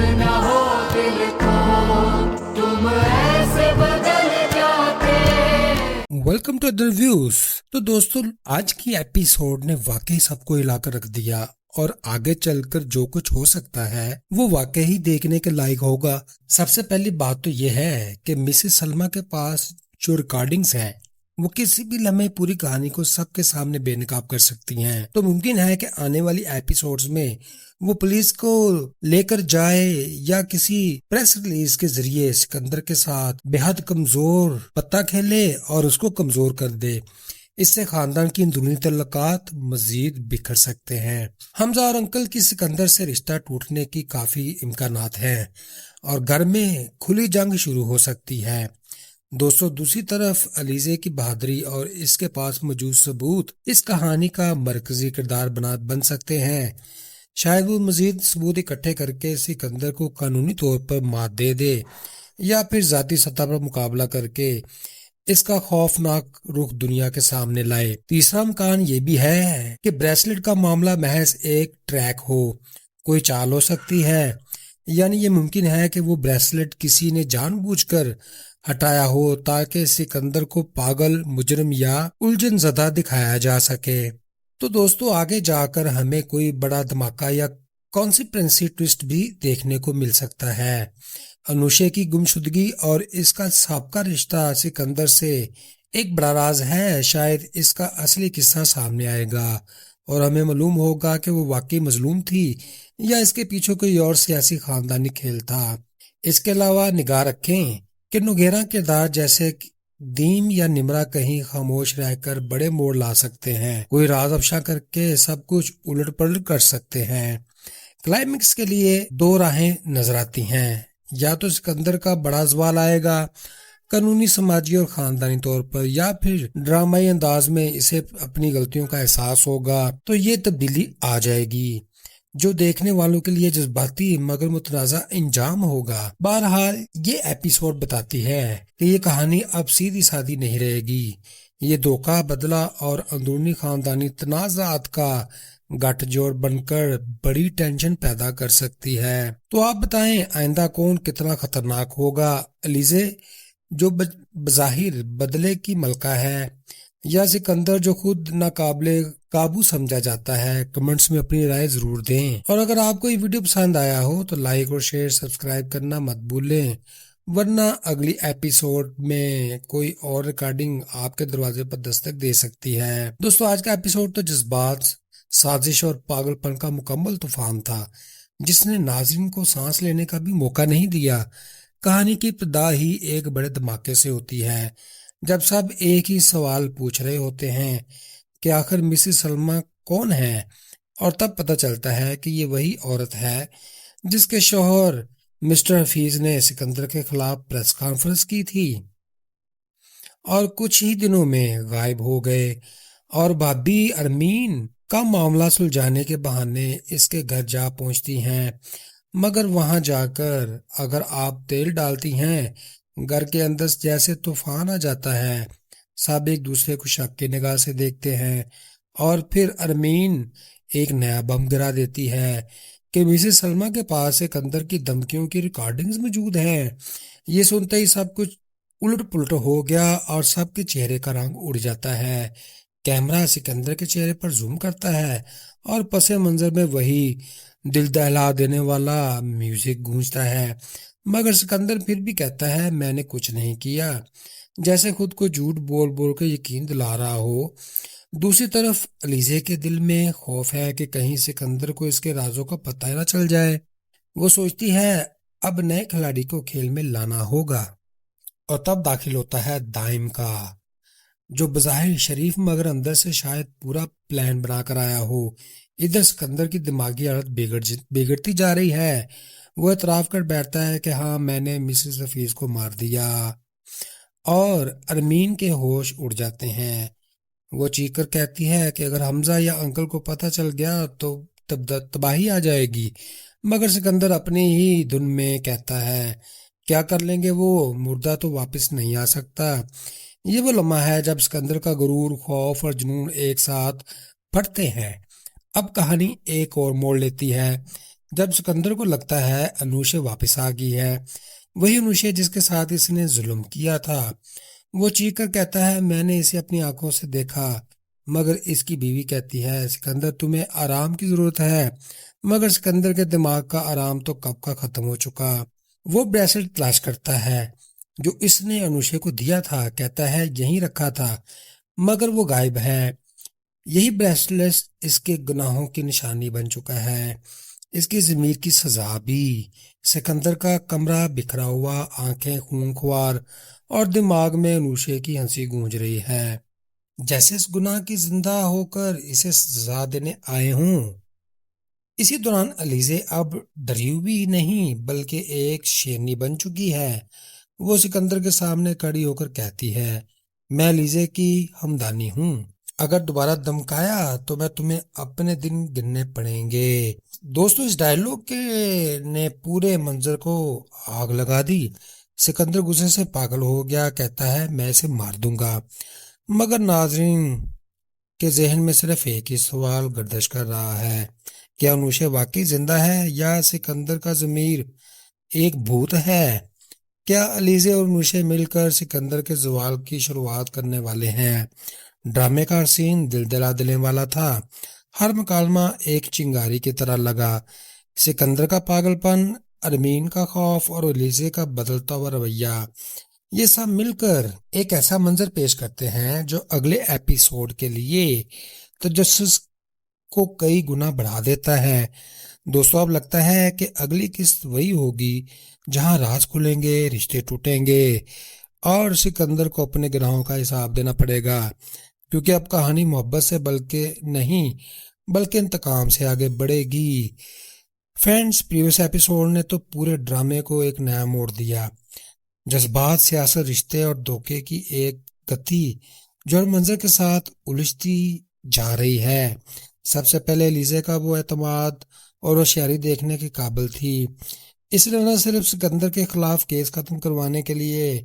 न हो दिल को, तुम ऐसे बदल जाते। Welcome to other views. तो दोस्तों, आज की एपिसोड ने वाकई सबको हिलाकर रख दिया और आगे चलकर जो कुछ हो सकता है वो वाकई ही देखने के लायक होगा। सबसे पहली बात तो ये है कि मिसेस सलमा के पास जो रिकॉर्डिंग्स हैं वो किसी भी लम्हे पूरी कहानी को सबके सामने बेनकाब कर सकती हैं। तो मुमकिन है कि आने वाली एपिसोड्स में वो पुलिस को लेकर जाए या किसी प्रेस रिलीज के जरिए सिकंदर के साथ बेहद कमजोर पत्ता खेले और उसको कमजोर कर दे। इससे खानदान की अंदरूनी तल्लुकात मजीद बिखर सकते हैं। हमजा और अंकल की सिकंदर से रिश्ता टूटने की काफी इम्कानात हैं और घर में खुली जंग शुरू हो सकती है। दोस्तों, दूसरी तरफ अलीजे की बहादुरी और इसके पास मौजूद सबूत इस कहानी का मरकजी किरदार बन सकते हैं। शायद वो मजीद सबूत इकट्ठे करके सिकंदर को कानूनी तौर पर मात दे दे या फिर जाती सतह पर मुकाबला करके इसका खौफनाक रुख दुनिया के सामने लाए। तीसरा इम्कान ये भी है कि ब्रेसलेट का मामला महज एक ट्रैक हो, कोई चाल हो सकती है। यानी ये मुमकिन है कि वो ब्रेसलेट किसी ने जानबूझकर हटाया हो ताकि सिकंदर को पागल, मुजरिम या उलझन ज़दा दिखाया जा सके। तो दोस्तों, आगे जाकर हमें कोई बड़ा धमाका या कॉन्सिक्वेंसी ट्विस्ट भी देखने को मिल सकता है। अनुषे की गुमशुदगी और इसका साबका रिश्ता सिकंदर से एक बड़ा राज है। शायद इसका असली किस्सा सामने आएगा और हमें मालूम होगा कि वो वाकई मजलूम थी या इसके पीछे कोई और सियासी खानदानी खेल था। इसके अलावा निगाह रखें कि नुगेरा किरदार जैसे दीम या निमरा कहीं खामोश रहकर बड़े मोड़ ला सकते हैं, कोई राज अफशा करके सब कुछ उलट पलट कर सकते हैं। क्लाइमेक्स के लिए दो राहें नजर आती हैं, या तो सिकंदर का बड़ा सवाल आएगा कानूनी, समाजी और खानदानी तौर पर, या फिर ड्रामाई अंदाज में इसे अपनी गलतियों का एहसास होगा। तो ये तब्दीली आ जाएगी जो देखने वालों के लिए जज्बाती मगर मुतनाज़ा इंजाम होगा। बहरहाल ये एपिसोड बताती है कि ये कहानी अब सीधी सादी नहीं रहेगी। ये धोखा, बदला और अंदरूनी खानदानी तनाज़ात का गठजोड़ बनकर बड़ी टेंशन पैदा कर सकती है। तो आप बताएं, आइंदा कौन कितना खतरनाक होगा? अलीजे जो बज़ाहिर बदले की मलका है, या सिकंदर जो खुद नाकाबिले काबू समझा जाता है? कमेंट्स में अपनी राय जरूर दें। और अगर आपको ये वीडियो पसंद आया हो तो लाइक और शेयर सब्सक्राइब करना मत भूलें, वरना अगली एपिसोड में कोई और रिकॉर्डिंग आपके दरवाजे पर दस्तक दे सकती है। दोस्तों, आज का एपिसोड तो जज्बात, साजिश और पागलपन का मुकम्मल तूफान था जिसने नाज़रीन को सांस लेने का भी मौका नहीं दिया। कहानी की इब्तिदा ही एक बड़े धमाके से होती है जब सब एक ही सवाल पूछ रहे होते हैं कि आखिर मिसेस सलमा कौन है, और तब पता चलता है कि ये वही औरत है जिसके शौहर मिस्टर हफीज ने सिकंदर के खिलाफ प्रेस कॉन्फ्रेंस की थी और कुछ ही दिनों में गायब हो गए। और भाभी अरमीन का मामला सुलझाने के बहाने इसके घर जा पहुंचती हैं, मगर वहां जाकर अगर आप तेल डालती हैं, घर के अंदर जैसे तूफान आ जाता है। सब एक दूसरे को शक की निगाह से देखते हैं और फिर अरमीन एक नया बम गिरा देती है कि मिसेस सलमा के पास एक अंदर की धमकियों की रिकॉर्डिंग्स मौजूद हैं। ये सुनते ही सब कुछ उलट पुलट हो गया और सबके चेहरे का रंग उड़ जाता है। कैमरा सिकंदर के चेहरे पर जूम करता है और पसे मंजर में वही दिल दहला देने वाला म्यूजिक गूंजता है, मगर सिकंदर फिर भी कहता है मैंने कुछ नहीं किया, जैसे खुद को झूठ बोल बोल के यकीन दिला रहा हो। दूसरी तरफ अलीजे के दिल में खौफ है कि कहीं सिकंदर को इसके राजों का पता न चल जाए। वो सोचती है अब नए खिलाड़ी को खेल में लाना होगा। और तब दाखिल होता है दाइम का, जो बज़ाहिर शरीफ मगर अंदर से शायद पूरा प्लान बना कर आया हो। इधर सिकंदर की दिमागी हालत बिगड़ती जा रही है। वो एतराफ कर बैठता है कि हाँ, मैंने मिसेस हफीज को मार दिया। और अरमीन के होश उड़ जाते हैं। वो चीखकर कहती है कि अगर हमजा या अंकल को पता चल गया तो तबाही आ जाएगी। मगर सिकंदर अपनी ही धुन में कहता है क्या कर लेंगे, वो मुर्दा तो वापस नहीं आ सकता। ये वो लम्हा है जब सिकंदर का गुरूर, खौफ और जुनून एक साथ फटते हैं। अब कहानी एक और मोड़ लेती है। جب سکندر کو لگتا ہے انوشے واپس آ گئی ہے، وہی انوشے جس کے ساتھ اس نے ظلم کیا تھا، وہ چیخ کر کہتا ہے میں نے اسے اپنی آنکھوں سے دیکھا، مگر اس کی بیوی کہتی ہے سکندر تمہیں آرام کی ضرورت ہے، مگر سکندر کے دماغ کا آرام تو کب کا ختم ہو چکا۔ وہ بریسلٹ تلاش کرتا ہے جو اس نے انوشے کو دیا تھا، کہتا ہے یہیں رکھا تھا، مگر وہ غائب ہے۔ یہی بریسلٹ اس کے گناہوں کی نشانی بن چکا ہے، اس کی ضمیر کی سزا بھی۔ سکندر کا کمرہ بکھرا ہوا، آنکھیں خونخوار اور دماغ میں انوشے کی ہنسی گونج رہی ہے، جیسے اس گناہ کی زندہ ہو کر اسے سزا دینے آئے ہوں۔ اسی دوران علیزے اب ڈری ہوئی نہیں بلکہ ایک شیرنی بن چکی ہے۔ وہ سکندر کے سامنے کھڑی ہو کر کہتی ہے میں علیزے کی ہمدانی ہوں، اگر دوبارہ دمکایا تو میں تمہیں اپنے دن گننے پڑیں گے۔ دوستو اس ڈائلوگ نے پورے منظر کو آگ لگا دی۔ سکندر غصے سے پاگل ہو گیا، کہتا ہے میں اسے مار دوں گا، مگر ناظرین کے ذہن میں صرف ایک ہی سوال گردش کر رہا ہے، کیا انوشے واقعی زندہ ہے یا سکندر کا ضمیر ایک بھوت ہے؟ کیا علیزے اور انوشے مل کر سکندر کے زوال کی شروعات کرنے والے ہیں؟ ڈرامے کا سین دل دلا دینے والا تھا، ہر مکالمہ ایک چنگاری کی طرح لگا۔ سکندر کا پاگل پن، ارمین کا خوف اور علیزے کا بدلتا ہوا رویہ، یہ سب مل کر ایک ایسا منظر پیش کرتے ہیں جو اگلے ایپیسوڈ کے لیے تجسس کو کئی گنا بڑھا دیتا ہے۔ دوستو اب لگتا ہے کہ اگلی قسط وہی ہوگی جہاں راز کھلیں گے، رشتے ٹوٹیں گے اور سکندر کو اپنے گناہوں کا حساب دینا پڑے گا، کیونکہ اب کہانی محبت سے بلکہ انتقام سے آگے بڑھے گی۔ فرینڈز پریویس ایپیسوڈ نے تو پورے ڈرامے کو ایک نیا موڑ دیا، جذبات، سیاست، رشتے اور دھوکے کی ایک گتی جو ہر منظر کے ساتھ الجھتی جا رہی ہے۔ سب سے پہلے علیزے کا وہ اعتماد اور ہوشیاری دیکھنے کے قابل تھی، اس نے نہ صرف سکندر کے خلاف کیس ختم کروانے کے لیے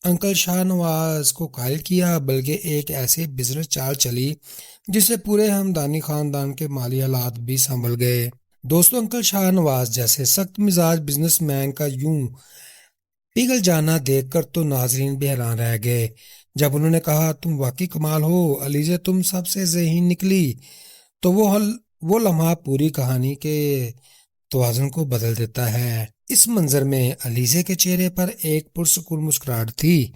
انکل شاہ نواز کو قائل کیا، بلکہ ایک ایسی بزنس چال چلی جس سے پورے ہمدانی خاندان کے مالی حالات بھی سنبھل گئے۔ دوستو انکل شاہ نواز جیسے سخت مزاج بزنس مین کا یوں پگھل جانا دیکھ کر تو ناظرین بھی حیران رہ گئے۔ جب انہوں نے کہا تم واقعی کمال ہو علیزے، تم سب سے ذہین نکلی، تو وہ لمحہ پوری کہانی کے توازن کو بدل دیتا ہے۔ اس منظر میں علیزے کے چہرے پر ایک پرسکون مسکراہٹ تھی،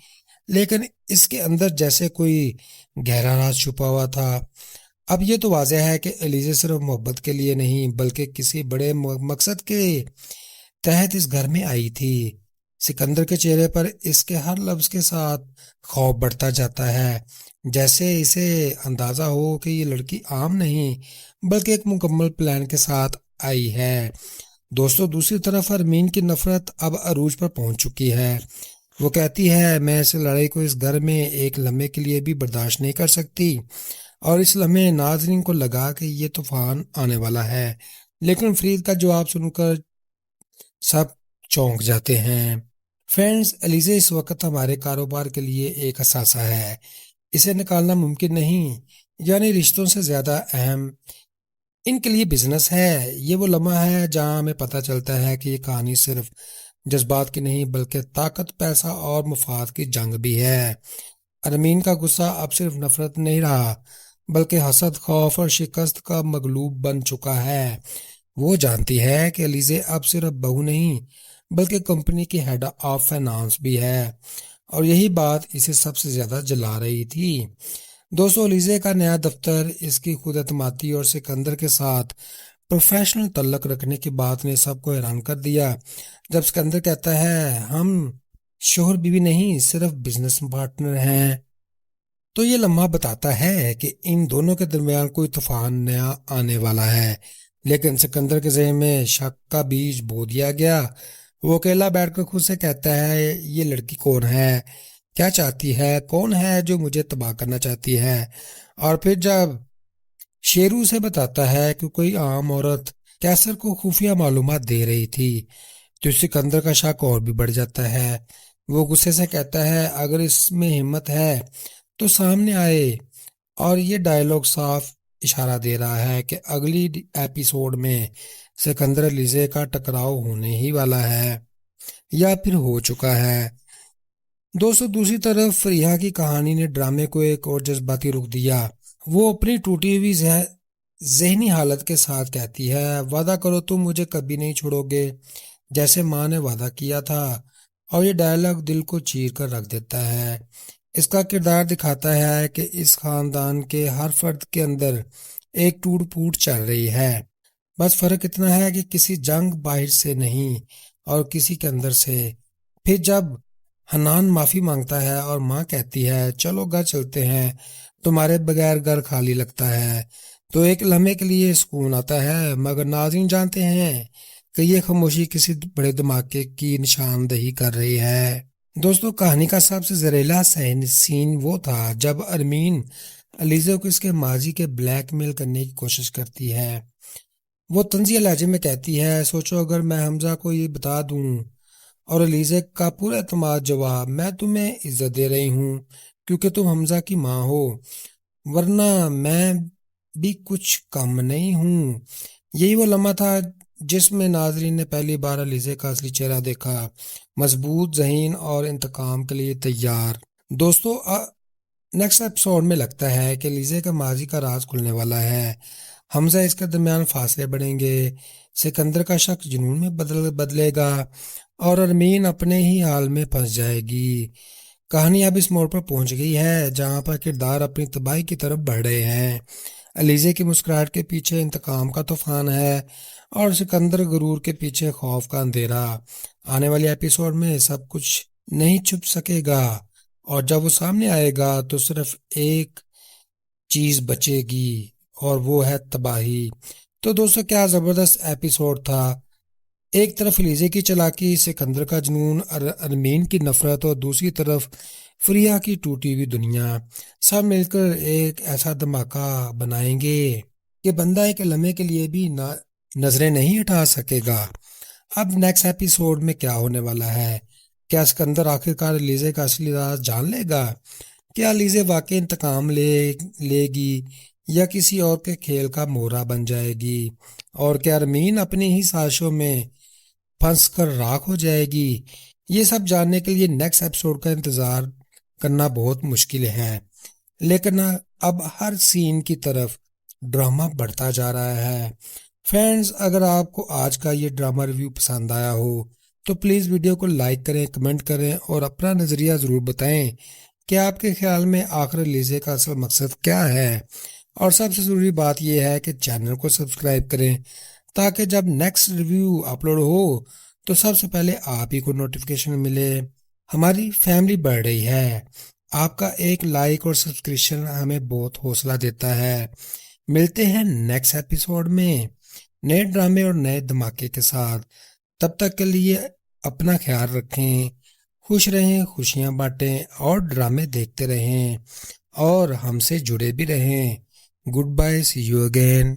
لیکن اس کے اندر جیسے کوئی گہرا راز چھپا ہوا تھا۔ اب یہ تو واضح ہے کہ علیزے صرف محبت کے لیے نہیں بلکہ کسی بڑے مقصد کے تحت اس گھر میں آئی تھی۔ سکندر کے چہرے پر اس کے ہر لفظ کے ساتھ خوف بڑھتا جاتا ہے، جیسے اسے اندازہ ہو کہ یہ لڑکی عام نہیں بلکہ ایک مکمل پلان کے ساتھ آئی ہے۔ دوستو دوسری طرف ارمین کی نفرت اب عروج پر پہنچ چکی ہے۔ وہ کہتی ہے میں اس لڑائی کو اس گھر میں ایک لمحے کے لیے بھی برداشت نہیں کر سکتی، اور اس لمحے ناظرین کو لگا کہ یہ طوفان آنے والا ہے، لیکن فرید کا جواب سن کر سب چونک جاتے ہیں۔ فرینڈز علیزے اس وقت ہمارے کاروبار کے لیے ایک اثاثہ ہے، اسے نکالنا ممکن نہیں، یعنی رشتوں سے زیادہ اہم ان کے لیے بزنس ہے۔ یہ وہ لمحہ ہے جہاں ہمیں پتہ چلتا ہے کہ یہ کہانی صرف جذبات کی نہیں بلکہ طاقت، پیسہ اور مفاد کی جنگ بھی ہے۔ ارمین کا غصہ اب صرف نفرت نہیں رہا بلکہ حسد، خوف اور شکست کا مغلوب بن چکا ہے۔ وہ جانتی ہے کہ علیزے اب صرف بہو نہیں بلکہ کمپنی کی ہیڈ آف فائنانس بھی ہے، اور یہی بات اسے سب سے زیادہ جلا رہی تھی۔ دوستو علیزے کا نیا دفتر، اس کی خود اعتمادی اور سکندر کے ساتھ پروفیشنل تعلق رکھنے کی بات نے سب کو حیران کر دیا۔ جب سکندر کہتا ہے ہم شوہر بیوی نہیں صرف بزنس پارٹنر ہیں، تو یہ لمحہ بتاتا ہے کہ ان دونوں کے درمیان کوئی طوفان نیا آنے والا ہے۔ لیکن سکندر کے ذہن میں شک کا بیج بو دیا گیا۔ وہ اکیلا بیٹھ کر خود سے کہتا ہے یہ لڑکی کون ہے، کیا چاہتی ہے، کون ہے جو مجھے تباہ کرنا چاہتی ہے؟ اور پھر جب شیرو سے بتاتا ہے کہ کوئی عام عورت کیسر کو خفیہ معلومات دے رہی تھی، تو سکندر کا شک اور بھی بڑھ جاتا ہے۔ وہ غصے سے کہتا ہے اگر اس میں ہمت ہے تو سامنے آئے، اور یہ ڈائیلاگ صاف اشارہ دے رہا ہے کہ اگلی ایپیسوڈ میں सिकंदर अलीज़े का टकराव होने ही वाला है या फिर हो चुका है। दोस्तों दूसरी तरफ फरीहा की कहानी ने ड्रामे को एक और जज्बाती रुख दिया। वो अपनी टूटी हुई जहनी हालत के साथ कहती है, वादा करो तुम मुझे कभी नहीं छोड़ोगे जैसे माँ ने वादा किया था। और ये डायलॉग दिल को चीर कर रख देता है। इसका किरदार दिखाता है कि इस खानदान के हर फर्द के अंदर एक टूट फूट चल रही है। बस फर्क इतना है कि किसी जंग बाहर से नहीं और किसी के अंदर से। फिर जब हनान माफी मांगता है और माँ कहती है चलो घर चलते हैं, तुम्हारे बगैर घर खाली लगता है, तो एक लम्हे के लिए सुकून आता है। मगर नाज़रीन जानते हैं कि ये खामोशी किसी बड़े धमाके की निशानदेही कर रही है। दोस्तों कहानी का सबसे जहरीला सीन वो था जब अरमीन अलीज़ा को इसके माजी के ब्लैकमेल करने की कोशिश करती है। वो तंजिया लहजे में कहती है, सोचो अगर मैं हमजा को ये बता दूं। और अलीज़ा का पूरा एतमाद जवाब, मैं तुम्हें इज्जत दे रही हूँ क्योंकि तुम हमजा की माँ हो, वरना मैं भी कुछ कम नहीं हूँ। यही वो लम्हा था जिसमें नाजरीन ने पहली बार अलीज़ा का असली चेहरा देखा, मजबूत, ज़हीन और इंतकाम के लिए तैयार। दोस्तों नेक्स्ट एपिसोड में लगता है कि अलीज़ा का माजी का राज खुलने वाला है। हमजा इसके दरमियान फासले बढ़ेंगे, सिकंदर का शक जुनून में बदलेगा और अरमीन अपने ही हाल में फंस जाएगी। कहानी अब इस मोड़ पर पहुंच गई है जहां पर किरदार अपनी तबाही की तरफ बढ़ रहे हैं। अलीज़ा की मुस्कुराहट के पीछे इंतकाम का तूफान है और सिकंदर गुरूर के पीछे खौफ का अंधेरा। आने वाले एपिसोड में सब कुछ नहीं छुप सकेगा और जब वो सामने आएगा तो सिर्फ एक चीज बचेगी और वो है तबाही। तो दोस्तों क्या जबरदस्त एपिसोड था। एक तरफ अलीज़ा की चालाकी, सिकंदर का जुनून, अरमीन की नफरत और दूसरी तरफ फरीहा की टूटी हुई दुनिया, सब मिलकर एक ऐसा धमाका बनाएंगे कि बंदा एक लम्हे के लिए भी नजरें नहीं हटा सकेगा। अब नेक्स्ट एपिसोड में क्या होने वाला है? क्या सिकंदर आखिरकार अलीज़ा का असली राज जान लेगा? क्या अलीज़ा वाकई इंतकाम लेगी या किसी और के खेल का मोहरा बन जाएगी? और क्या अरमीन अपनी ही साजिशों में फंस कर राख हो जाएगी? ये सब जानने के लिए नेक्स्ट एपिसोड का इंतजार करना बहुत मुश्किल है। लेकिन अब हर सीन की तरफ ड्रामा बढ़ता जा रहा है। फ्रेंड्स अगर आपको आज का ये ड्रामा रिव्यू पसंद आया हो तो प्लीज़ वीडियो को लाइक करें, कमेंट करें और अपना नज़रिया ज़रूर बताएं कि आपके ख्याल में आखिर अलीज़ा का असल मकसद क्या है। और सबसे ज़रूरी बात यह है कि चैनल को सब्सक्राइब करें ताकि जब नेक्स्ट रिव्यू अपलोड हो तो सबसे पहले आप ही को नोटिफिकेशन मिले। हमारी फैमिली बढ़ रही है, आपका एक लाइक और सब्सक्रिप्शन हमें बहुत हौसला देता है। मिलते हैं नेक्स्ट एपिसोड में नए ड्रामे और नए धमाके के साथ। तब तक के लिए अपना ख्याल रखें, खुश रहें, खुशियां बांटें और ड्रामे देखते रहें और हमसे जुड़े भी रहें। Goodbye, see you again.